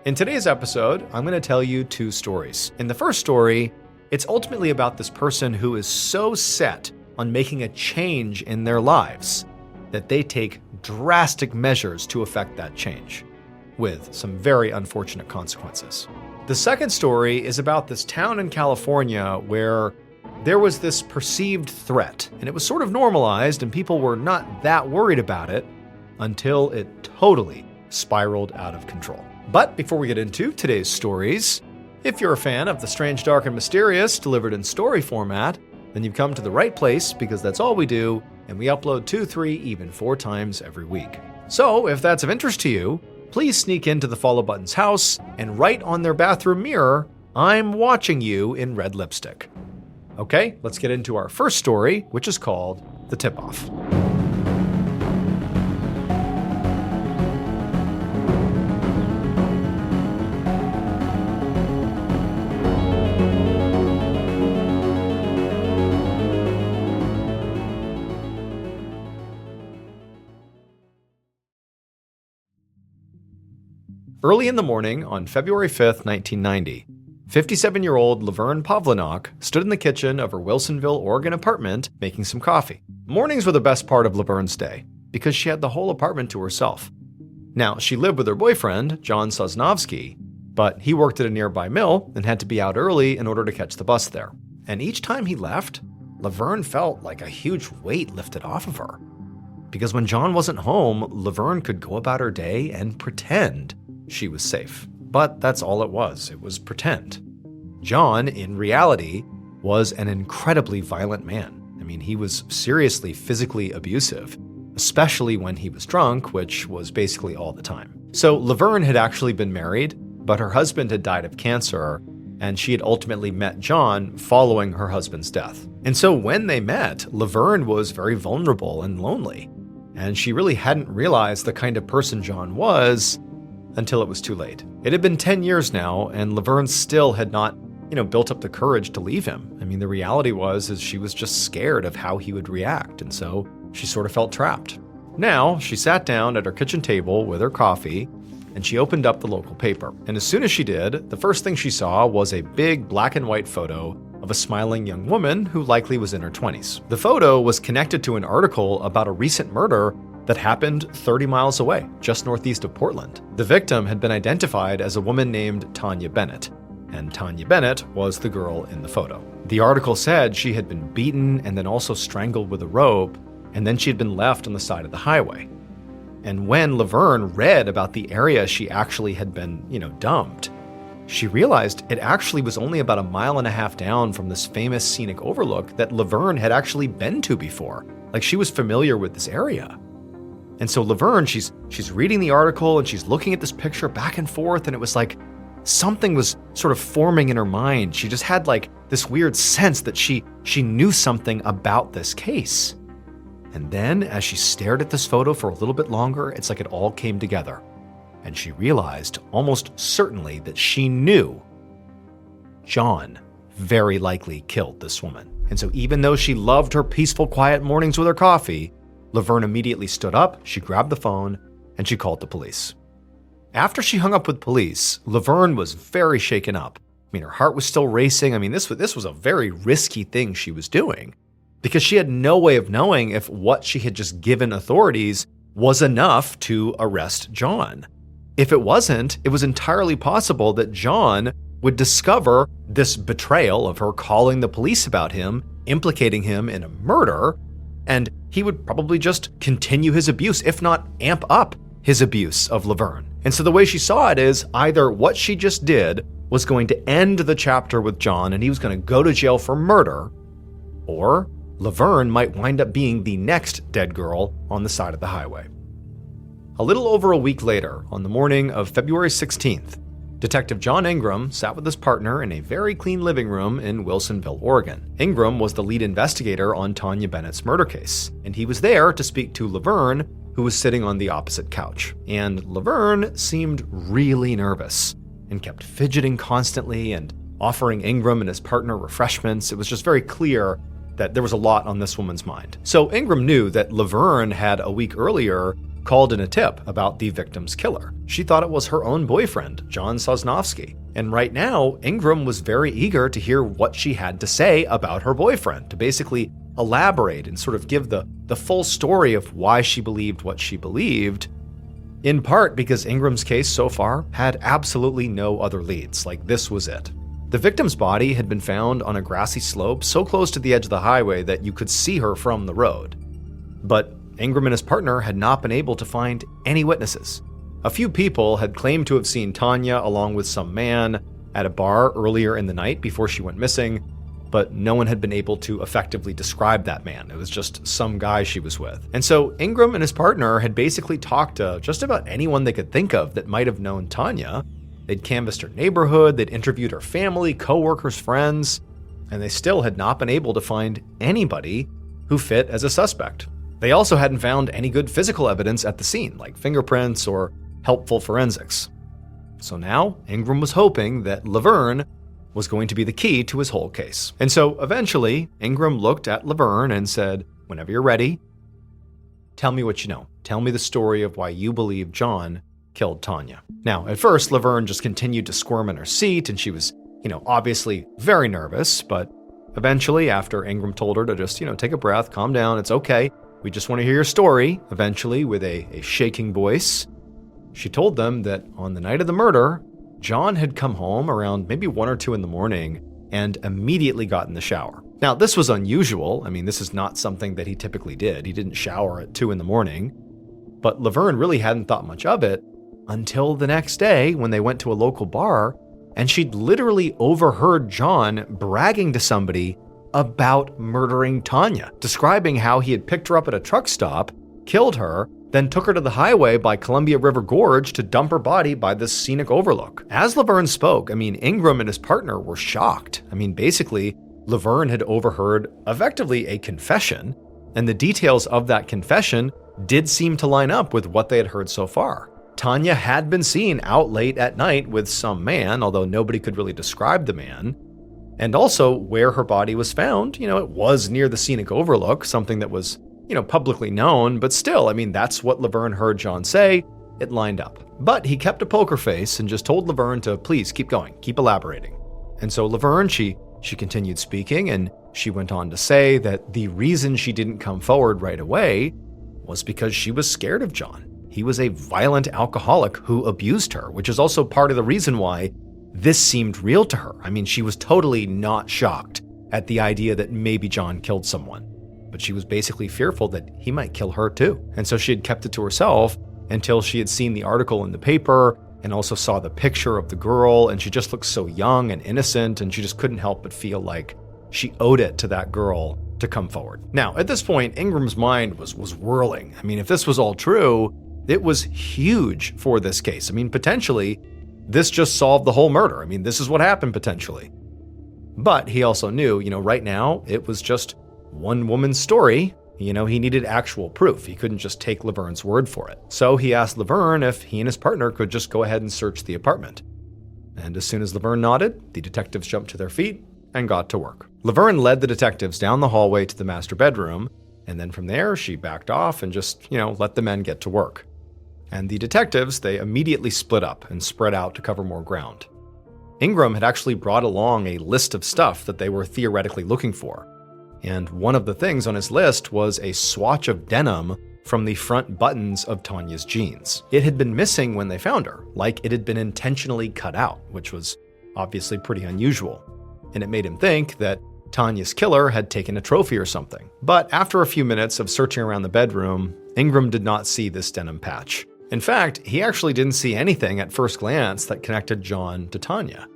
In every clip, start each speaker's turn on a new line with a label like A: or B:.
A: In today's episode, I'm going to tell you two stories. In the first story, it's ultimately about this person who is so set on making a change in their lives that they take drastic measures to effect that change, with some very unfortunate consequences. The second story is about this town in California where there was this perceived threat, and it was sort of normalized and people were not that worried about it until it totally spiraled out of control. But before we get into today's stories, if you're a fan of the strange, dark, and mysterious delivered in story format, then you've come to the right place because that's all we do, and we upload 2, 3, even 4 times every week. So if that's of interest to you, please sneak into the Follow Button's house and write on their bathroom mirror, "I'm watching you" in red lipstick. Okay, let's get into our first story, which is called The Tip-Off. Early in the morning on February 5th, 1990, 57-year-old Laverne Pavlinok stood in the kitchen of her Wilsonville, Oregon apartment making some coffee. Mornings were the best part of Laverne's day because she had the whole apartment to herself. Now, she lived with her boyfriend, John Sosnovsky, but he worked at a nearby mill and had to be out early in order to catch the bus there. And each time he left, Laverne felt like a huge weight lifted off of her. Because when John wasn't home, Laverne could go about her day and pretend she was safe. But that's all it was pretend. John, in reality, was an incredibly violent man. I mean, he was seriously physically abusive, especially when he was drunk, which was basically all the time. So Laverne had actually been married, but her husband had died of cancer, and she had ultimately met John following her husband's death. And so when they met, Laverne was very vulnerable and lonely, and she really hadn't realized the kind of person John was until it was too late. It had been 10 years now, and Laverne still had not, built up the courage to leave him. I mean, the reality is she was just scared of how he would react, and so she sort of felt trapped. Now, she sat down at her kitchen table with her coffee, and she opened up the local paper. And as soon as she did, the first thing she saw was a big black and white photo of a smiling young woman who likely was in her 20s. The photo was connected to an article about a recent murder that happened 30 miles away, just northeast of Portland. The victim had been identified as a woman named Tanya Bennett, and Tanya Bennett was the girl in the photo. The article said she had been beaten and then also strangled with a rope, and then she had been left on the side of the highway. And when Laverne read about the area she actually had been, dumped, she realized it actually was only about 1.5 miles down from this famous scenic overlook that Laverne had actually been to before. Like, she was familiar with this area. And so Laverne, she's reading the article and she's looking at this picture back and forth, and it was like something was sort of forming in her mind. She just had like this weird sense that she knew something about this case. And then as she stared at this photo for a little bit longer, it's like it all came together. And she realized almost certainly that she knew John very likely killed this woman. And so even though she loved her peaceful, quiet mornings with her coffee, Laverne immediately stood up, she grabbed the phone, and she called the police. After she hung up with police, Laverne was very shaken up. I mean, her heart was still racing. I mean, this was a very risky thing she was doing because she had no way of knowing if what she had just given authorities was enough to arrest John. If it wasn't, it was entirely possible that John would discover this betrayal of her calling the police about him, implicating him in a murder, and he would probably just continue his abuse, if not amp up his abuse of Laverne. And so the way she saw it is either what she just did was going to end the chapter with John and he was going to go to jail for murder, or Laverne might wind up being the next dead girl on the side of the highway. A little over a week later, on the morning of February 16th, Detective John Ingram sat with his partner in a very clean living room in Wilsonville, Oregon. Ingram was the lead investigator on Tanya Bennett's murder case, and he was there to speak to Laverne, who was sitting on the opposite couch. And Laverne seemed really nervous and kept fidgeting constantly and offering Ingram and his partner refreshments. It was just very clear that there was a lot on this woman's mind. So Ingram knew that Laverne had a week earlier called in a tip about the victim's killer. She thought it was her own boyfriend, John Sosnovsky. And right now, Ingram was very eager to hear what she had to say about her boyfriend, to basically elaborate and sort of give the full story of why she believed what she believed, in part because Ingram's case so far had absolutely no other leads. Like, this was it. The victim's body had been found on a grassy slope so close to the edge of the highway that you could see her from the road. But Ingram and his partner had not been able to find any witnesses. A few people had claimed to have seen Tanya along with some man at a bar earlier in the night before she went missing, but no one had been able to effectively describe that man. It was just some guy she was with. And so Ingram and his partner had basically talked to just about anyone they could think of that might have known Tanya. They'd canvassed her neighborhood, they'd interviewed her family, coworkers, friends, and they still had not been able to find anybody who fit as a suspect. They also hadn't found any good physical evidence at the scene, like fingerprints or helpful forensics. So now Ingram was hoping that Laverne was going to be the key to his whole case. And so eventually Ingram looked at Laverne and said, "Whenever you're ready, tell me what you know. Tell me the story of why you believe John killed Tanya." Now, at first, Laverne just continued to squirm in her seat, and she was, obviously very nervous, but eventually, after Ingram told her to just, take a breath, calm down, it's okay, we just want to hear your story, eventually, with a shaking voice, she told them that on the night of the murder, John had come home around maybe 1 or 2 in the morning and immediately got in the shower. Now, this was unusual. I mean, this is not something that he typically did. He didn't shower at 2 in the morning, but Laverne really hadn't thought much of it until the next day when they went to a local bar, and she'd literally overheard John bragging to somebody about murdering Tanya, describing how he had picked her up at a truck stop, killed her, then took her to the highway by Columbia River Gorge to dump her body by this scenic overlook. As Laverne spoke, Ingram and his partner were shocked. Basically, Laverne had overheard effectively a confession, and the details of that confession did seem to line up with what they had heard so far. Tanya had been seen out late at night with some man, although nobody could really describe the man. And also where her body was found, it was near the scenic overlook, something that was, publicly known, but still, that's what Laverne heard John say. It lined up. But he kept a poker face and just told Laverne to please keep going, keep elaborating. And so Laverne, she continued speaking, and she went on to say that the reason she didn't come forward right away was because she was scared of John. He was a violent alcoholic who abused her, which is also part of the reason why this seemed real to her. She was totally not shocked at the idea that maybe John killed someone, but she was basically fearful that he might kill her too. And so she had kept it to herself until she had seen the article in the paper and also saw the picture of the girl, and she just looked so young and innocent, and she just couldn't help but feel like she owed it to that girl to come forward. Now, at this point, Ingram's mind was whirling. If this was all true, it was huge for this case. Potentially, this just solved the whole murder. This is what happened potentially. But he also knew, right now, it was just one woman's story. He needed actual proof. He couldn't just take Laverne's word for it. So he asked Laverne if he and his partner could just go ahead and search the apartment. And as soon as Laverne nodded, the detectives jumped to their feet and got to work. Laverne led the detectives down the hallway to the master bedroom, and then from there, she backed off and just, let the men get to work. And the detectives, they immediately split up and spread out to cover more ground. Ingram had actually brought along a list of stuff that they were theoretically looking for. And one of the things on his list was a swatch of denim from the front buttons of Tanya's jeans. It had been missing when they found her, like it had been intentionally cut out, which was obviously pretty unusual. And it made him think that Tanya's killer had taken a trophy or something. But after a few minutes of searching around the bedroom, Ingram did not see this denim patch. In fact, he actually didn't see anything at first glance that connected John to Tanya,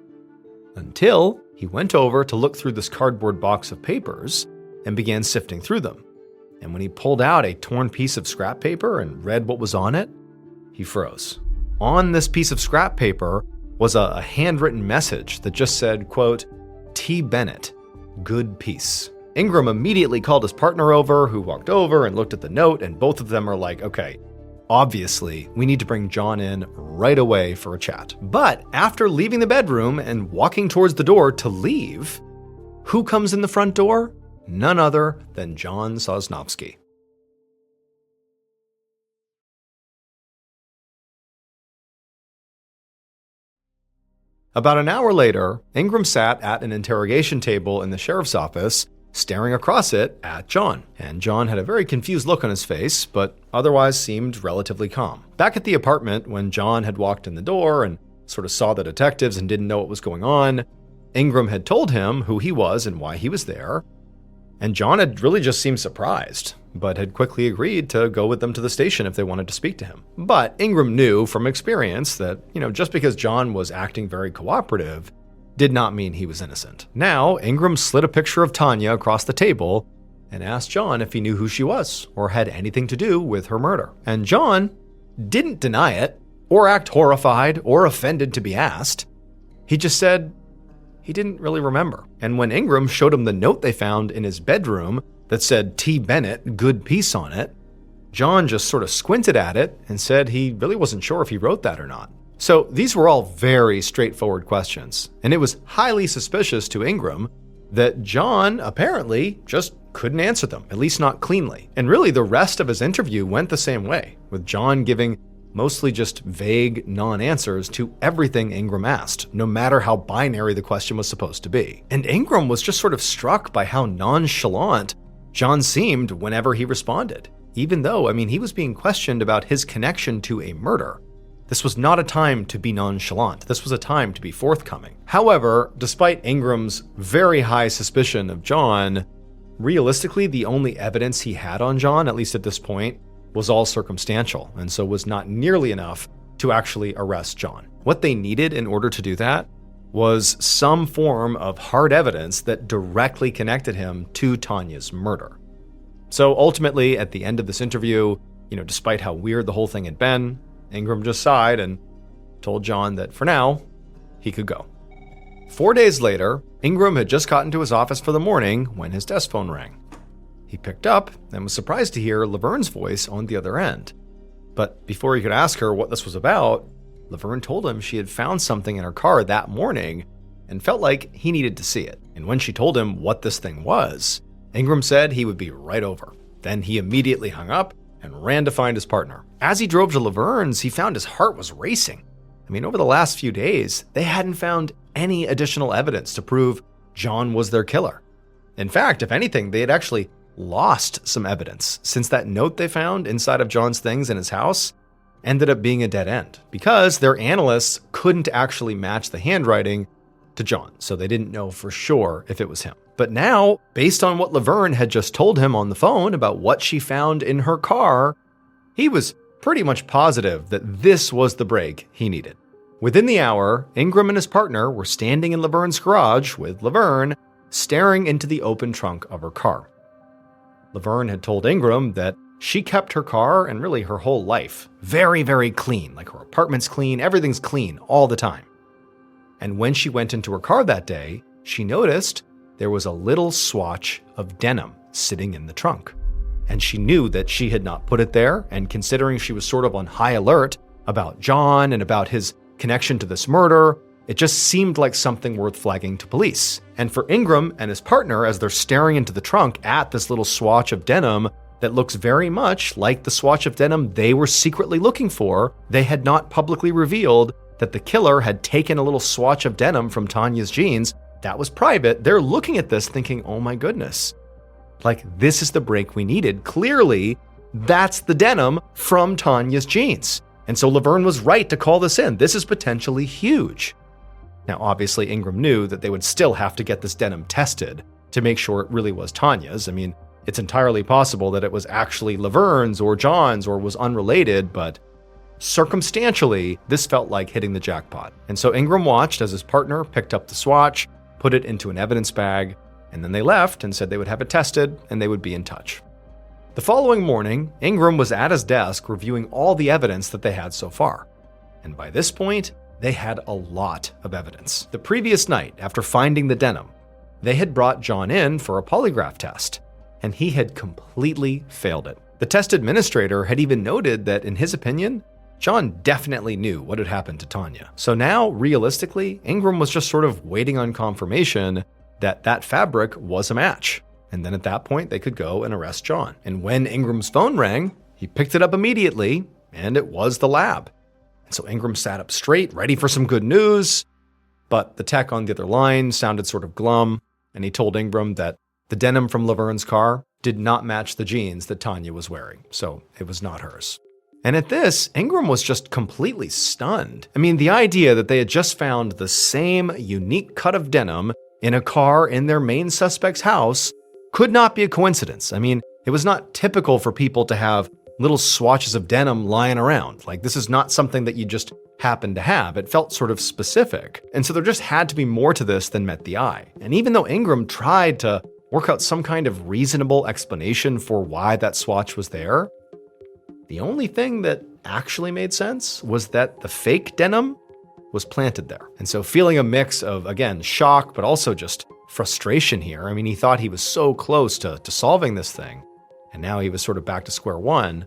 A: until he went over to look through this cardboard box of papers and began sifting through them. And when he pulled out a torn piece of scrap paper and read what was on it, he froze. On this piece of scrap paper was a handwritten message that just said, quote, "T. Bennett, good piece." Ingram immediately called his partner over, who walked over and looked at the note, and both of them are like, okay, obviously, we need to bring John in right away for a chat. But after leaving the bedroom and walking towards the door to leave, who comes in the front door? None other than John Sosnovsky. About an hour later, Ingram sat at an interrogation table in the sheriff's office, staring across it at John. And John had a very confused look on his face, but otherwise seemed relatively calm. Back at the apartment, when John had walked in the door and sort of saw the detectives and didn't know what was going on, Ingram had told him who he was and why he was there. And John had really just seemed surprised, but had quickly agreed to go with them to the station if they wanted to speak to him. But Ingram knew from experience that, just because John was acting very cooperative did not mean he was innocent. Now, Ingram slid a picture of Tanya across the table and asked John if he knew who she was or had anything to do with her murder. And John didn't deny it or act horrified or offended to be asked. He just said he didn't really remember. And when Ingram showed him the note they found in his bedroom that said T. Bennett, good peace on it, John just sort of squinted at it and said he really wasn't sure if he wrote that or not. So these were all very straightforward questions, and it was highly suspicious to Ingram that John apparently just couldn't answer them, at least not cleanly. And really the rest of his interview went the same way, with John giving mostly just vague non-answers to everything Ingram asked, no matter how binary the question was supposed to be. And Ingram was just sort of struck by how nonchalant John seemed whenever he responded, even though, he was being questioned about his connection to a murder. This was not a time to be nonchalant. This was a time to be forthcoming. However, despite Ingram's very high suspicion of John, realistically, the only evidence he had on John, at least at this point, was all circumstantial, and so was not nearly enough to actually arrest John. What they needed in order to do that was some form of hard evidence that directly connected him to Tanya's murder. So ultimately, at the end of this interview, despite how weird the whole thing had been, Ingram just sighed and told John that for now, he could go. 4 days later, Ingram had just gotten to his office for the morning when his desk phone rang. He picked up and was surprised to hear Laverne's voice on the other end. But before he could ask her what this was about, Laverne told him she had found something in her car that morning and felt like he needed to see it. And when she told him what this thing was, Ingram said he would be right over. Then he immediately hung up and ran to find his partner. As he drove to Laverne's, he found his heart was racing. Over the last few days, they hadn't found any additional evidence to prove John was their killer. In fact, if anything, they had actually lost some evidence, since that note they found inside of John's things in his house ended up being a dead end, because their analysts couldn't actually match the handwriting to John, so they didn't know for sure if it was him. But now, based on what Laverne had just told him on the phone about what she found in her car, he was pretty much positive that this was the break he needed. Within the hour, Ingram and his partner were standing in Laverne's garage with Laverne staring into the open trunk of her car. Laverne had told Ingram that she kept her car and really her whole life very, very clean, like her apartment's clean, everything's clean all the time. And when she went into her car that day, she noticed there was a little swatch of denim sitting in the trunk. And she knew that she had not put it there, and considering she was sort of on high alert about John and about his connection to this murder, it just seemed like something worth flagging to police. And for Ingram and his partner, as they're staring into the trunk at this little swatch of denim that looks very much like the swatch of denim they were secretly looking for, they had not publicly revealed that the killer had taken a little swatch of denim from Tanya's jeans that was private. They're looking at this thinking, oh my goodness, like this is the break we needed. Clearly, that's the denim from Tanya's jeans. And so Laverne was right to call this in. This is potentially huge. Now, obviously, Ingram knew that they would still have to get this denim tested to make sure it really was Tanya's. It's entirely possible that it was actually Laverne's or John's or was unrelated, but circumstantially, this felt like hitting the jackpot. And so Ingram watched as his partner picked up the swatch, put it into an evidence bag, and then they left and said they would have it tested and they would be in touch. The following morning, Ingram was at his desk reviewing all the evidence that they had so far. And by this point, they had a lot of evidence. The previous night, after finding the denim, they had brought John in for a polygraph test, and he had completely failed it. The test administrator had even noted that, in his opinion, John definitely knew what had happened to Tanya. So now, realistically, Ingram was just sort of waiting on confirmation that that fabric was a match. And then at that point, they could go and arrest John. And when Ingram's phone rang, he picked it up immediately, and it was the lab. And so Ingram sat up straight, ready for some good news. But the tech on the other line sounded sort of glum, and he told Ingram that the denim from Laverne's car did not match the jeans that Tanya was wearing, so it was not hers. And at this, Ingram was just completely stunned. I mean, the idea that they had just found the same unique cut of denim in a car in their main suspect's house could not be a coincidence. I mean, it was not typical for people to have little swatches of denim lying around. Like, this is not something that you just happen to have. It felt sort of specific. And so there just had to be more to this than met the eye. And even though Ingram tried to work out some kind of reasonable explanation for why that swatch was there, the only thing that actually made sense was that the fake denim was planted there. And so feeling a mix of, again, shock, but also just frustration here. I mean, he thought he was so close to solving this thing, and now he was sort of back to square one.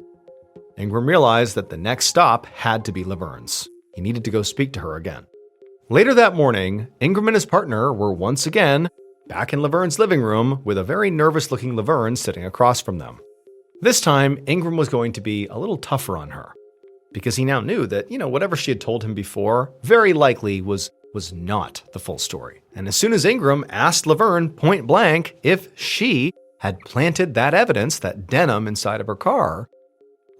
A: Ingram realized that the next stop had to be Laverne's. He needed to go speak to her again. Later that morning, Ingram and his partner were once again back in Laverne's living room with a very nervous-looking Laverne sitting across from them. This time, Ingram was going to be a little tougher on her, because he now knew that, whatever she had told him before very likely was not the full story. And as soon as Ingram asked Laverne point blank if she had planted that evidence, that denim inside of her car,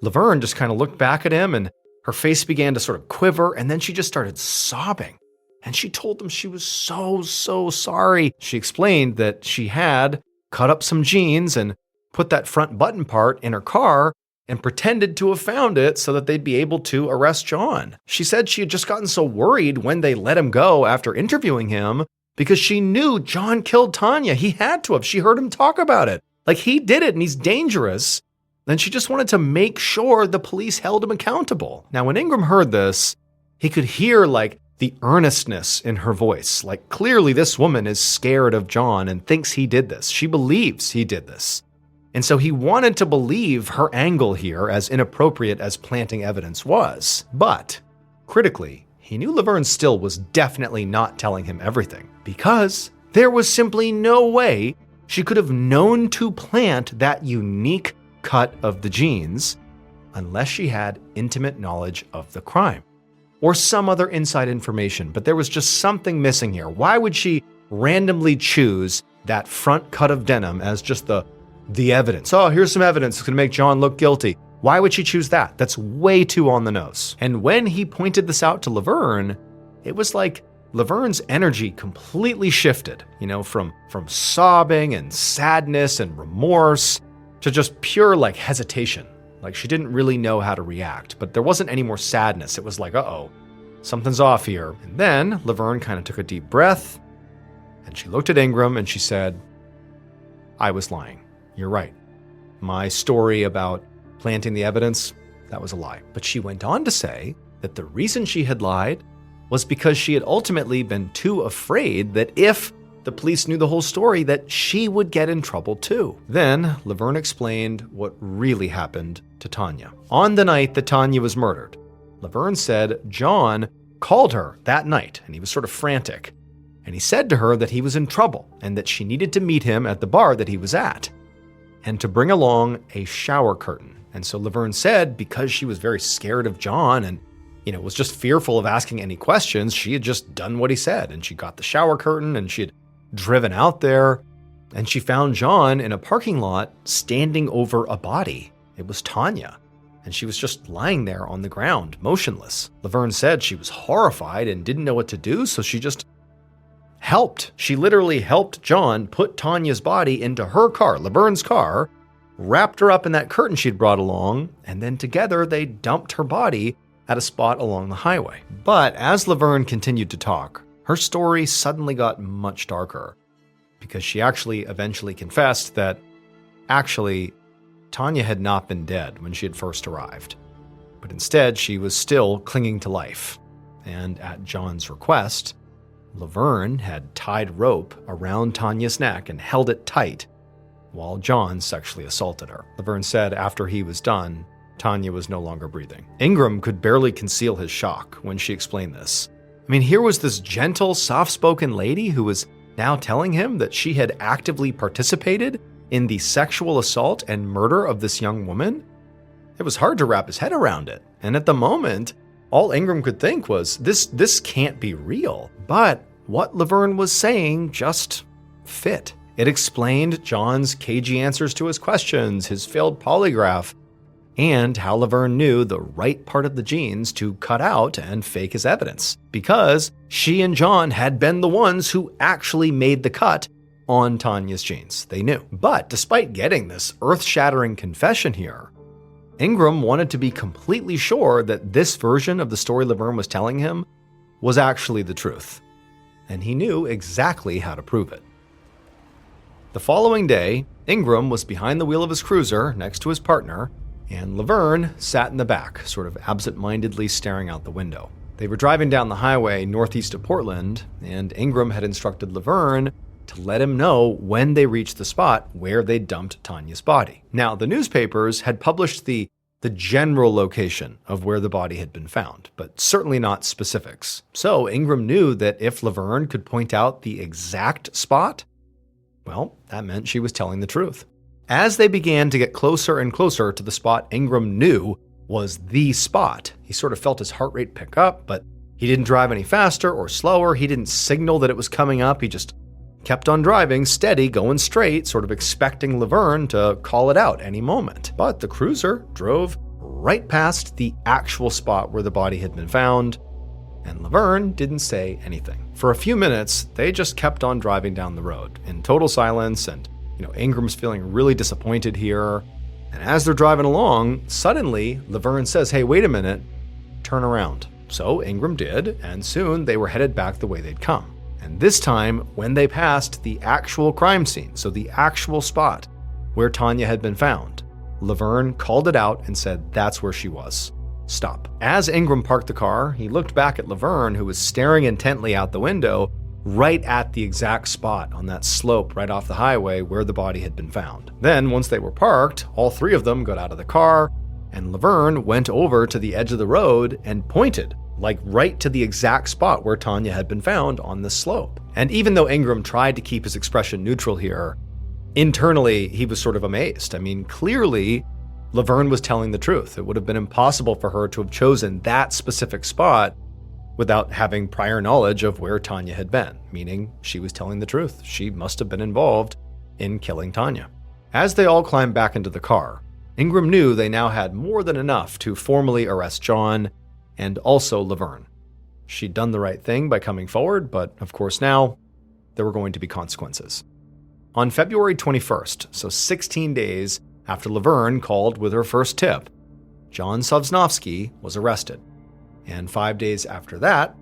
A: Laverne just kind of looked back at him and her face began to sort of quiver, and then she just started sobbing. And she told them she was so sorry. She explained that she had cut up some jeans and put that front button part in her car and pretended to have found it so that they'd be able to arrest John. She said she had just gotten so worried when they let him go after interviewing him because she knew John killed Tanya. He had to have. She heard him talk about it. Like, he did it and he's dangerous. Then she just wanted to make sure the police held him accountable. Now, when Ingram heard this, he could hear the earnestness in her voice. Like, clearly this woman is scared of John and thinks he did this. She believes he did this. And so he wanted to believe her angle here, as inappropriate as planting evidence was. But, critically, he knew Laverne still was definitely not telling him everything, because there was simply no way she could have known to plant that unique cut of the jeans unless she had intimate knowledge of the crime or some other inside information. But there was just something missing here. Why would she randomly choose that front cut of denim as just the evidence? Oh, here's some evidence that's going to make John look guilty. Why would she choose that? That's way too on the nose. And when he pointed this out to Laverne, it was like Laverne's energy completely shifted, from sobbing and sadness and remorse to just pure hesitation. Like, she didn't really know how to react, but there wasn't any more sadness. It was like, uh-oh, something's off here. And then Laverne kind of took a deep breath and she looked at Ingram and she said, I was lying. You're right. My story about planting the evidence, that was a lie. But she went on to say that the reason she had lied was because she had ultimately been too afraid that if the police knew the whole story, that she would get in trouble too. Then Laverne explained what really happened to Tanya. On the night that Tanya was murdered, Laverne said John called her that night and he was sort of frantic. And he said to her that he was in trouble and that she needed to meet him at the bar that he was at and to bring along a shower curtain. And so Laverne said, because she was very scared of John and was just fearful of asking any questions, she had just done what he said. And she got the shower curtain and she had driven out there and she found John in a parking lot standing over a body. It was Tanya. And she was just lying there on the ground, motionless. Laverne said she was horrified and didn't know what to do, so she just helped. She literally helped John put Tanya's body into her car, Laverne's car, wrapped her up in that curtain she'd brought along, and then together they dumped her body at a spot along the highway. But as Laverne continued to talk, her story suddenly got much darker, because she actually eventually confessed that Tanya had not been dead when she had first arrived, but instead she was still clinging to life. And at John's request, Laverne had tied rope around Tanya's neck and held it tight while John sexually assaulted her. Laverne said after he was done, Tanya was no longer breathing. Ingram could barely conceal his shock when she explained this. I mean, here was this gentle, soft-spoken lady who was now telling him that she had actively participated in the sexual assault and murder of this young woman. It was hard to wrap his head around it. And at the moment, all Ingram could think was, this can't be real. But what Laverne was saying just fit. It explained John's cagey answers to his questions, his failed polygraph, and how Laverne knew the right part of the genes to cut out and fake his evidence, because she and John had been the ones who actually made the cut on Tanya's genes. They knew. But despite getting this earth-shattering confession here, Ingram wanted to be completely sure that this version of the story Laverne was telling him was actually the truth, and he knew exactly how to prove it. The following day, Ingram was behind the wheel of his cruiser next to his partner, and Laverne sat in the back, sort of absent-mindedly staring out the window. They were driving down the highway northeast of Portland, and Ingram had instructed Laverne to let him know when they reached the spot where they dumped Tanya's body. Now, the newspapers had published the general location of where the body had been found, but certainly not specifics. So Ingram knew that if Laverne could point out the exact spot, well, that meant she was telling the truth. As they began to get closer and closer to the spot Ingram knew was the spot, he sort of felt his heart rate pick up, but he didn't drive any faster or slower. He didn't signal that it was coming up. He just kept on driving, steady, going straight, sort of expecting Laverne to call it out any moment. But the cruiser drove right past the actual spot where the body had been found, and Laverne didn't say anything. For a few minutes, they just kept on driving down the road in total silence, and Ingram's feeling really disappointed here. And as they're driving along, suddenly Laverne says, "Hey, wait a minute, turn around." So Ingram did, and soon they were headed back the way they'd come. And this time, when they passed the actual crime scene, so the actual spot where Tanya had been found, Laverne called it out and said that's where she was. Stop. As Ingram parked the car, he looked back at Laverne, who was staring intently out the window, right at the exact spot on that slope right off the highway where the body had been found. Then, once they were parked, all three of them got out of the car, and Laverne went over to the edge of the road and pointed, like right to the exact spot where Tanya had been found on this slope. And even though Ingram tried to keep his expression neutral here, internally he was sort of amazed. I mean, clearly Laverne was telling the truth. It would have been impossible for her to have chosen that specific spot without having prior knowledge of where Tanya had been, meaning she was telling the truth. She must have been involved in killing Tanya. As they all climbed back into the car, Ingram knew they now had more than enough to formally arrest John and also Laverne. She'd done the right thing by coming forward, but of course now there were going to be consequences. On February 21st, so 16 days after Laverne called with her first tip, John Sosnovsky was arrested. And 5 days after that,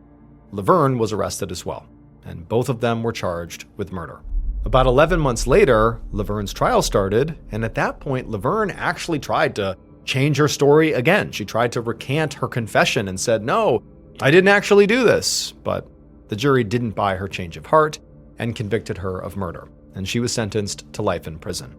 A: Laverne was arrested as well, and both of them were charged with murder. About 11 months later, Laverne's trial started, and at that point, Laverne actually tried to change her story again. She tried to recant her confession and said, "No, I didn't actually do this." But the jury didn't buy her change of heart and convicted her of murder, and she was sentenced to life in prison.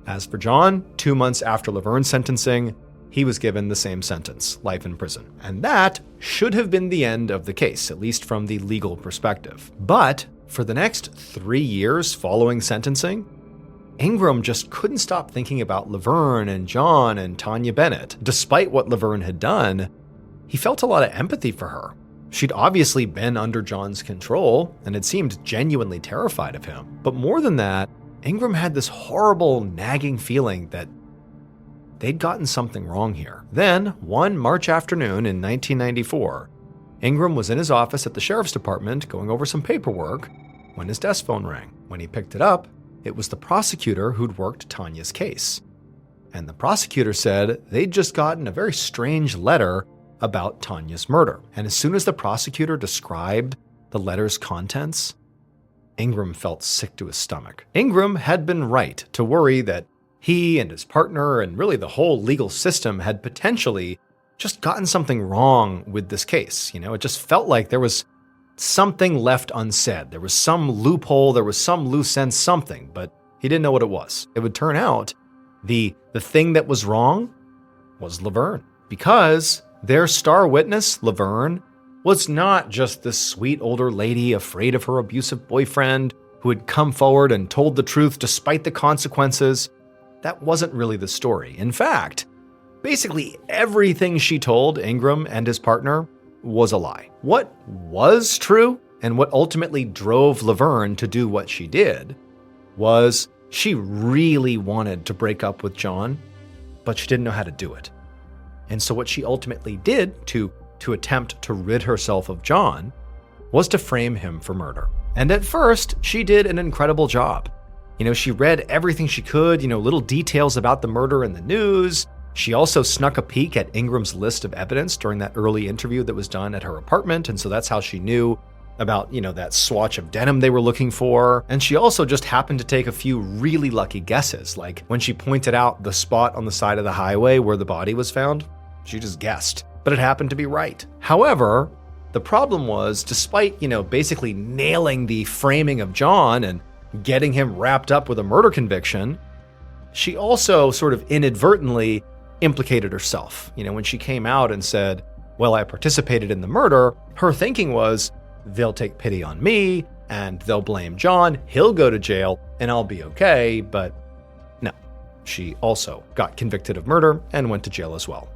A: As for John, 2 months after Laverne's sentencing, he was given the same sentence, life in prison. And that should have been the end of the case, at least from the legal perspective. But for the next 3 years following sentencing, Ingram just couldn't stop thinking about Laverne and John and Tanya Bennett. Despite what Laverne had done, he felt a lot of empathy for her. She'd obviously been under John's control and had seemed genuinely terrified of him. But more than that, Ingram had this horrible, nagging feeling that they'd gotten something wrong here. Then, one March afternoon in 1994, Ingram was in his office at the sheriff's department going over some paperwork when his desk phone rang. When he picked it up, it was the prosecutor who'd worked Tanya's case. And the prosecutor said they'd just gotten a very strange letter about Tanya's murder. And as soon as the prosecutor described the letter's contents, Ingram felt sick to his stomach. Ingram had been right to worry that he and his partner and really the whole legal system had potentially just gotten something wrong with this case. It just felt like there was something left unsaid. There was some loophole, there was some loose end something, but he didn't know what it was. It would turn out the thing that was wrong was Laverne, because their star witness, Laverne, was not just this sweet older lady afraid of her abusive boyfriend who had come forward and told the truth despite the consequences. That wasn't really the story. In fact, basically everything she told Ingram and his partner was a lie. What was true And what ultimately drove Laverne to do what she did was she really wanted to break up with John, but she didn't know how to do it. And so what she ultimately did to attempt to rid herself of John was to frame him for murder. And at first, she did an incredible job. She read everything she could, little details about the murder in the news. She also snuck a peek at Ingram's list of evidence during that early interview that was done at her apartment, and so that's how she knew about, that swatch of denim they were looking for. And she also just happened to take a few really lucky guesses, like when she pointed out the spot on the side of the highway where the body was found, she just guessed, but it happened to be right. However, the problem was, despite, basically nailing the framing of John and getting him wrapped up with a murder conviction, she also sort of inadvertently implicated herself. When she came out and said, well, I participated in the murder, her thinking was, they'll take pity on me and they'll blame John, he'll go to jail and I'll be okay. But no, she also got convicted of murder and went to jail as well.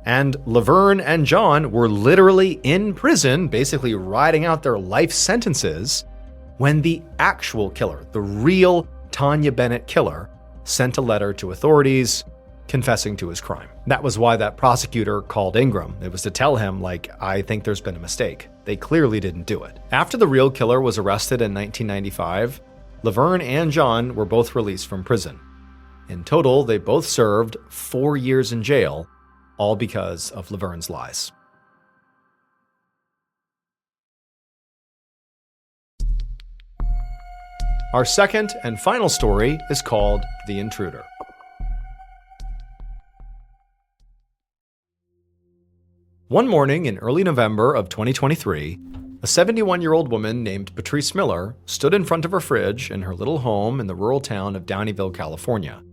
A: And Laverne and John were literally in prison, basically riding out their life sentences, when the actual killer, the real Tanya Bennett killer, sent a letter to authorities confessing to his crime. That was why that prosecutor called Ingram. It was to tell him, I think there's been a mistake. They clearly didn't do it. After the real killer was arrested in 1995, Laverne and John were both released from prison. In total, they both served 4 years in jail, all because of Laverne's lies. Our second and final story is called The Intruder. One morning in early November of 2023, a 71-year-old woman named Patrice Miller stood in front of her fridge in her little home in the rural town of Downeyville, California,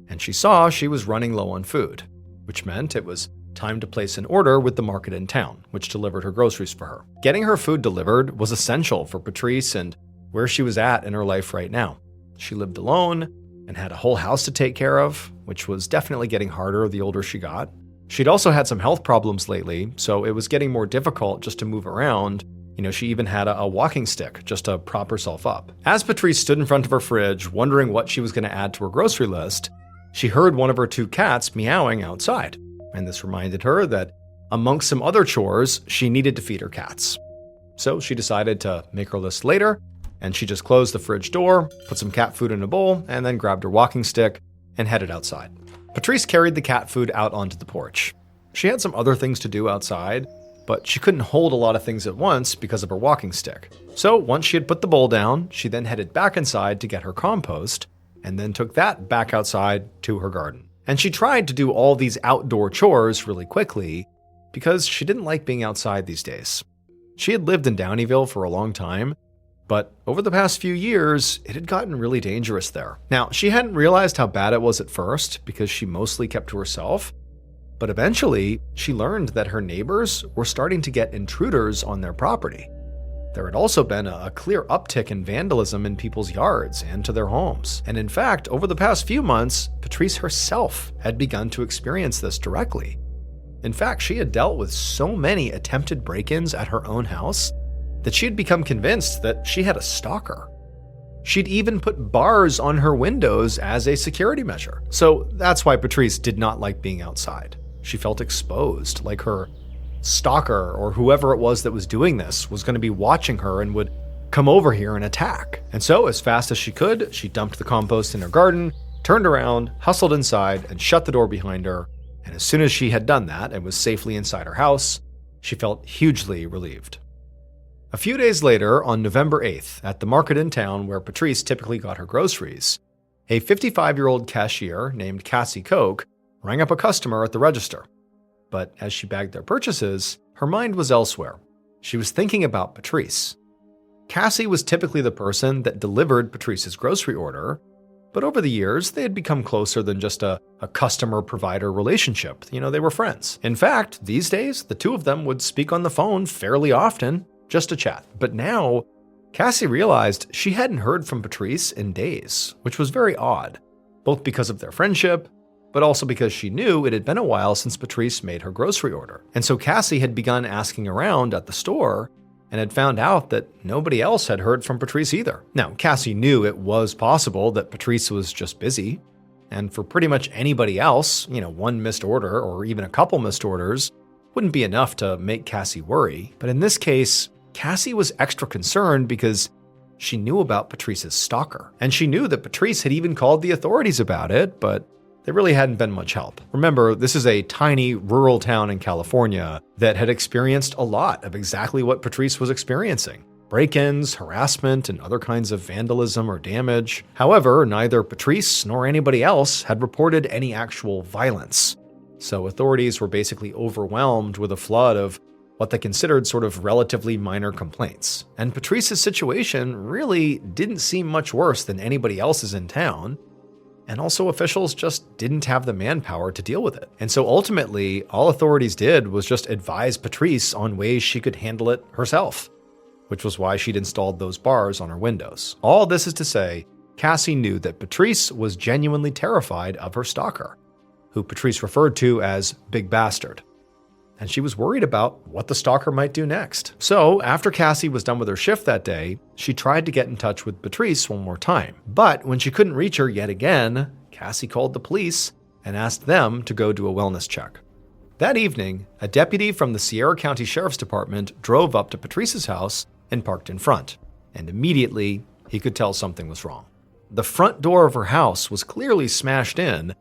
A: and she saw she was running low on food, which meant it was time to place an order with the market in town, which delivered her groceries for her. Getting her food delivered was essential for Patrice and where she was at in her life right now. She lived alone and had a whole house to take care of, which was definitely getting harder the older she got. She'd also had some health problems lately, so it was getting more difficult just to move around. She even had a walking stick just to prop herself up. As Patrice stood in front of her fridge, wondering what she was going to add to her grocery list, she heard one of her 2 cats meowing outside, and this reminded her that amongst some other chores, she needed to feed her cats. So she decided to make her list later, and she just closed the fridge door, put some cat food in a bowl, and then grabbed her walking stick and headed outside. Patrice carried the cat food out onto the porch. She had some other things to do outside, but she couldn't hold a lot of things at once because of her walking stick. So once she had put the bowl down, she then headed back inside to get her compost, and then took that back outside to her garden. And she tried to do all these outdoor chores really quickly because she didn't like being outside these days. She had lived in Downeyville for a long time, but over the past few years, it had gotten really dangerous there. Now, she hadn't realized how bad it was at first because she mostly kept to herself, but eventually she learned that her neighbors were starting to get intruders on their property. There had also been a clear uptick in vandalism in people's yards and to their homes. And in fact, over the past few months, Patrice herself had begun to experience this directly. In fact, she had dealt with so many attempted break-ins at her own house that she had become convinced that she had a stalker. She'd even put bars on her windows as a security measure. So that's why Patrice did not like being outside. She felt exposed, like her stalker or whoever it was that was doing this was going to be watching her and would come over here and attack. And so as fast as she could, she dumped the compost in her garden, turned around, hustled inside, and shut the door behind her. And as soon as she had done that and was safely inside her house, she felt hugely relieved. A few days later, on November 8th, at the market in town where Patrice typically got her groceries, a 55-year-old cashier named Cassie Koch rang up a customer at the register. But as she bagged their purchases, her mind was elsewhere. She was thinking about Patrice. Cassie was typically the person that delivered Patrice's grocery order, but over the years, they had become closer than just a customer-provider relationship. They were friends. In fact, these days, the two of them would speak on the phone fairly often, just to chat. But now, Cassie realized she hadn't heard from Patrice in days, which was very odd, both because of their friendship, but also because she knew it had been a while since Patrice made her grocery order. And so Cassie had begun asking around at the store and had found out that nobody else had heard from Patrice either. Now, Cassie knew it was possible that Patrice was just busy, and for pretty much anybody else, one missed order or even a couple missed orders wouldn't be enough to make Cassie worry. But in this case, Cassie was extra concerned because she knew about Patrice's stalker, and she knew that Patrice had even called the authorities about it, but they really hadn't been much help. Remember, this is a tiny rural town in California that had experienced a lot of exactly what Patrice was experiencing: break-ins, harassment, and other kinds of vandalism or damage. However, neither Patrice nor anybody else had reported any actual violence. So authorities were basically overwhelmed with a flood of what they considered sort of relatively minor complaints. And Patrice's situation really didn't seem much worse than anybody else's in town. And also officials just didn't have the manpower to deal with it. And so ultimately, all authorities did was just advise Patrice on ways she could handle it herself, which was why she'd installed those bars on her windows. All this is to say, Cassie knew that Patrice was genuinely terrified of her stalker, who Patrice referred to as Big Bastard. And she was worried about what the stalker might do next. So after Cassie was done with her shift that day, she tried to get in touch with Patrice one more time. But when she couldn't reach her yet again, Cassie called the police and asked them to go do a wellness check. That evening, a deputy from the Sierra County Sheriff's Department drove up to Patrice's house and parked in front. And immediately, he could tell something was wrong. The front door of her house was clearly smashed in,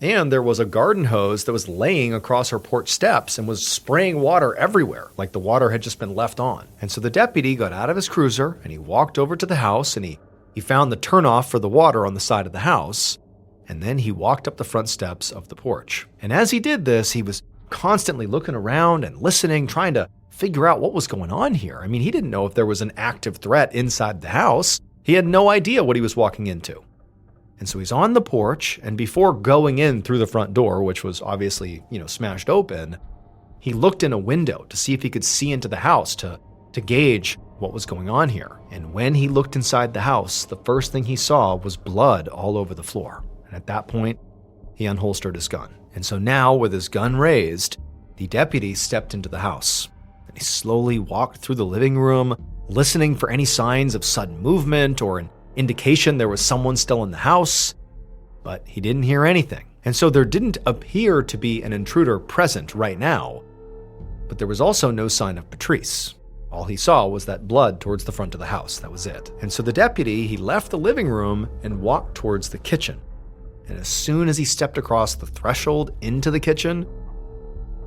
A: and there was a garden hose that was laying across her porch steps and was spraying water everywhere, like the water had just been left on. And so the deputy got out of his cruiser and he walked over to the house and he found the turnoff for the water on the side of the house. And then he walked up the front steps of the porch. And as he did this, he was constantly looking around and listening, trying to figure out what was going on here. I mean, he didn't know if there was an active threat inside the house. He had no idea what he was walking into. And so he's on the porch, and before going in through the front door, which was obviously, smashed open, he looked in a window to see if he could see into the house to gauge what was going on here. And when he looked inside the house, the first thing he saw was blood all over the floor. And at that point, he unholstered his gun. And so now, with his gun raised, the deputy stepped into the house. And he slowly walked through the living room, listening for any signs of sudden movement or an indication there was someone still in the house, but he didn't hear anything. And so there didn't appear to be an intruder present right now, but there was also no sign of Patrice. All he saw was that blood towards the front of the house. That was it. And so the deputy, he left the living room and walked towards the kitchen. And as soon as he stepped across the threshold into the kitchen,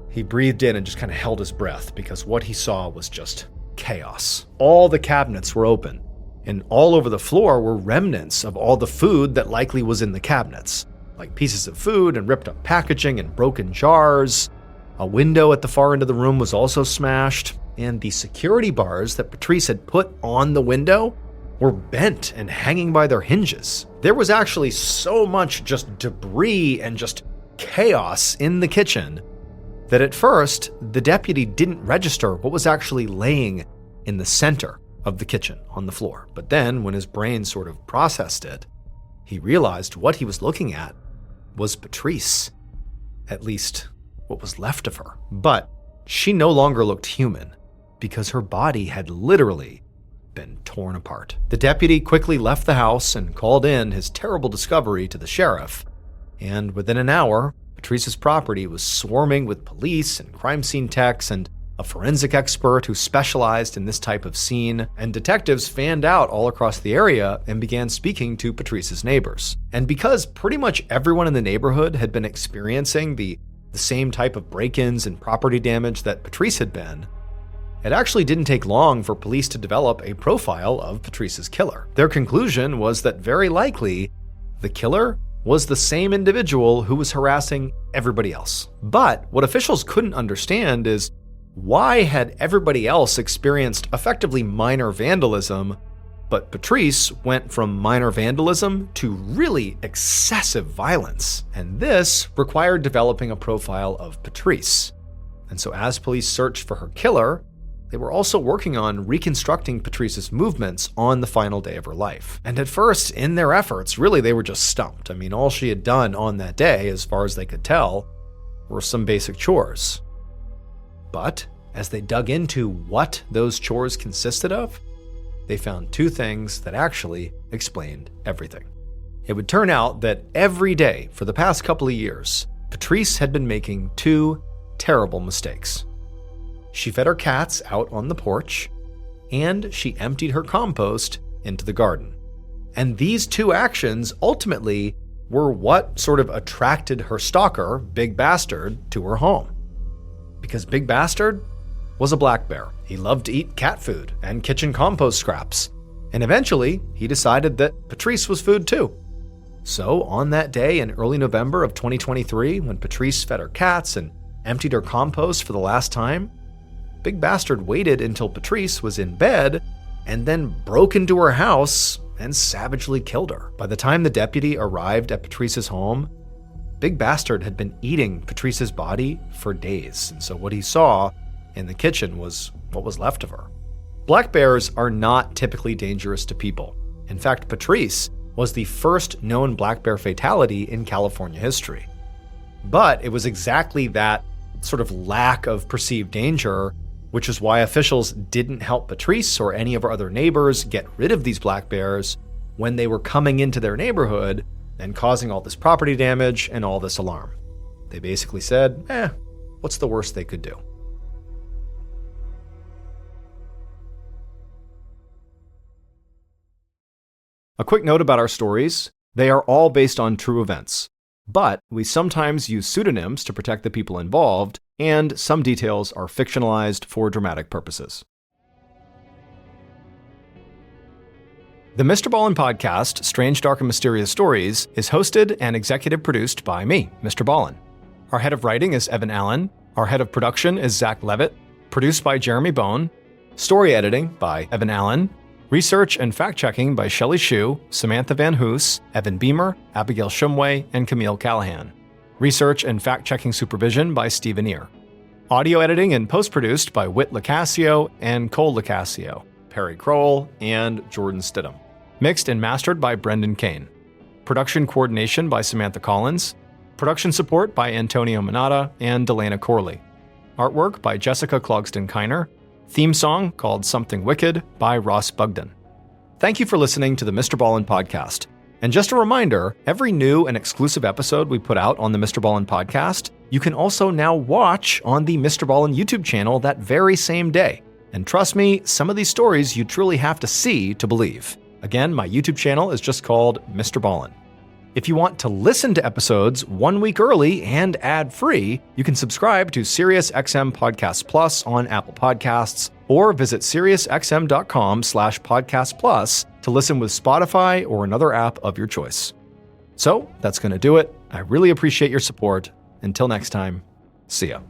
A: he breathed in and just kind of held his breath because what he saw was just chaos. All the cabinets were open, and all over the floor were remnants of all the food that likely was in the cabinets, like pieces of food and ripped up packaging and broken jars. A window at the far end of the room was also smashed, and the security bars that Patrice had put on the window were bent and hanging by their hinges. There was actually so much just debris and just chaos in the kitchen that at first, the deputy didn't register what was actually laying in the center of the kitchen on the floor. But then, when his brain sort of processed it, he realized what he was looking at was Patrice. At least, what was left of her. But she no longer looked human, because her body had literally been torn apart. The deputy quickly left the house and called in his terrible discovery to the sheriff. And within an hour, Patrice's property was swarming with police and crime scene techs and a forensic expert who specialized in this type of scene, and detectives fanned out all across the area and began speaking to Patrice's neighbors. And because pretty much everyone in the neighborhood had been experiencing the same type of break-ins and property damage that Patrice had been, it actually didn't take long for police to develop a profile of Patrice's killer. Their conclusion was that very likely the killer was the same individual who was harassing everybody else. But what officials couldn't understand is why had everybody else experienced effectively minor vandalism, but Patrice went from minor vandalism to really excessive violence. And this required developing a profile of Patrice. And so as police searched for her killer, they were also working on reconstructing Patrice's movements on the final day of her life. And at first, in their efforts, really they were just stumped. I mean, all she had done on that day, as far as they could tell, were some basic chores. But as they dug into what those chores consisted of, they found two things that actually explained everything. It would turn out that every day for the past couple of years, Patrice had been making two terrible mistakes. She fed her cats out on the porch, and she emptied her compost into the garden. And these two actions ultimately were what sort of attracted her stalker, Big Bastard, to her home. Because Big Bastard was a black bear. He loved to eat cat food and kitchen compost scraps. And eventually, he decided that Patrice was food too. So on that day in early November of 2023, when Patrice fed her cats and emptied her compost for the last time, Big Bastard waited until Patrice was in bed and then broke into her house and savagely killed her. By the time the deputy arrived at Patrice's home, Big Bastard had been eating Patrice's body for days. And so what he saw in the kitchen was what was left of her. Black bears are not typically dangerous to people. In fact, Patrice was the first known black bear fatality in California history. But it was exactly that sort of lack of perceived danger, which is why officials didn't help Patrice or any of her other neighbors get rid of these black bears when they were coming into their neighborhood and causing all this property damage and all this alarm. They basically said, what's the worst they could do? A quick note about our stories. They are all based on true events, but we sometimes use pseudonyms to protect the people involved, and some details are fictionalized for dramatic purposes. The MrBallen podcast, Strange, Dark, and Mysterious Stories, is hosted and executive produced by me, MrBallen. Our head of writing is Evan Allen. Our head of production is Zach Levitt. Produced by Jeremy Bone. Story editing by Evan Allen. Research and fact-checking by Shelley Shue, Samantha Van Hoos, Evan Beamer, Abigail Shumway, and Camille Callahan. Research and fact-checking supervision by Stephen Ear. Audio editing and post-produced by Whit Lacasio and Cole Lacasio, Perry Kroll, and Jordan Stidham. Mixed and mastered by Brendan Kane. Production coordination by Samantha Collins. Production support by Antonio Manata and Delana Corley. Artwork by Jessica Clogston-Kiner. Theme song called Something Wicked by Ross Bugden. Thank you for listening to the MrBallen podcast. And just a reminder, every new and exclusive episode we put out on the MrBallen podcast, you can also now watch on the MrBallen YouTube channel that very same day. And trust me, some of these stories you truly have to see to believe. Again, my YouTube channel is just called MrBallen. If you want to listen to episodes 1 week early and ad-free, you can subscribe to SiriusXM Podcast Plus on Apple Podcasts or visit SiriusXM.com/Podcast Plus to listen with Spotify or another app of your choice. So that's going to do it. I really appreciate your support. Until next time, see ya.